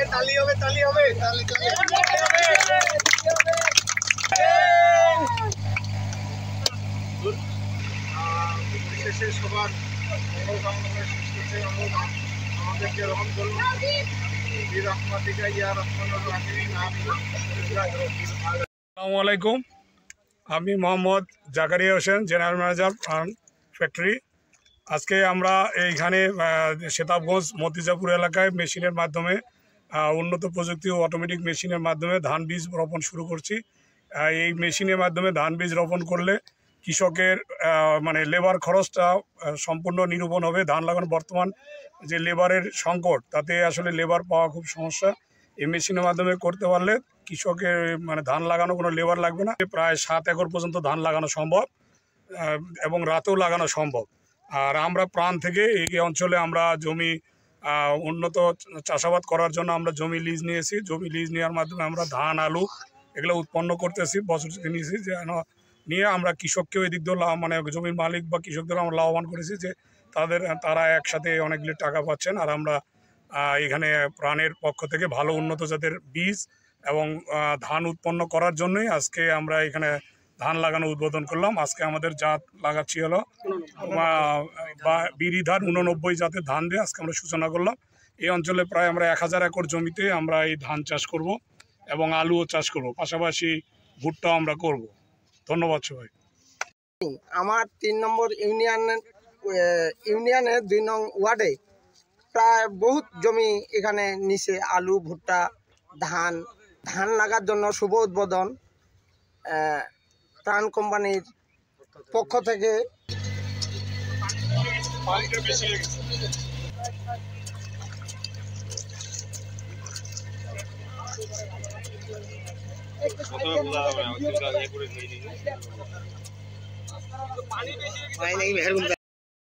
তালি হবে তালি হবে তালি শেষে সবার মঙ্গল কামনা করে শেষ করতে আমাদেরকে রহম করুন আসসালামু আলাইকুম। আমি Mohammad Zakaria Hossain, general manager factory. আজকে আমরা এইখানে সেতাবগঞ্জ মতিজাপুর এলাকায় মেশিনের মাধ্যমে উন্নত প্রযুক্তি ও অটোমেটিক মেশিনের মাধ্যমে ধান বীজ রোপণ শুরু করছি। এই মেশিনের মাধ্যমে ধান বীজ রোপণ করলে কৃষকের মানে লেবার খরচটা সম্পূর্ণ নিরূপণ হবে। ধান লাগানো বর্তমান যে লেবারের সংকট, তাতে আসলে লেবার পাওয়া খুব সমস্যা। এই মেশিনের মাধ্যমে করতে পারলে কৃষকের মানে ধান লাগানো কোনো লেবার লাগবে না। প্রায় 7 একর পর্যন্ত ধান লাগানো সম্ভব এবং রাতেও লাগানো সম্ভব। আর আমরা প্রাণ থেকে এই অঞ্চলে আমরা জমি উন্নত চাষাবাদ করার জন্য আমরা জমি লিজ নিয়েছি। জমি লিজ নেওয়ার মাধ্যমে আমরা ধান আলু এগুলো উৎপন্ন করতেছি। বছর থেকে নিয়েছি যে নিয়ে আমরা কৃষককেও এদিক দিয়ে মানে জমির মালিক বা কৃষকদের আমরা লাভবান করেছি যে তারা একসাথে অনেকগুলি টাকা পাচ্ছেন। আর আমরা এখানে প্রাণের পক্ষ থেকে ভালো উন্নত জাতের বীজ এবং ধান উৎপন্ন করার জন্যই আজকে আমরা এখানে ধান লাগানো উদ্বোধন করলাম। আজকে আমাদের জাত লাগাচ্ছি হলো বিরিধান 89 জাতের ধান দিয়ে আজকে আমরা সূচনা করলাম। এই অঞ্চলে প্রায় আমরা 1000 একর জমিতে আমরা এই ধান চাষ করব এবং আলুও চাষ করব, পাশাপাশি ভুট্টাও আমরা করব। ধন্যবাদ সবাই। আমার 3 নম্বর ইউনিয়নের 2 নং ওয়ার্ডে প্রায় বহুত জমি এখানে নিচে আলু ভুট্টা ধান লাগার জন্য শুভ উদ্বোধন প্রাণ কোম্পানির পক্ষ থেকে।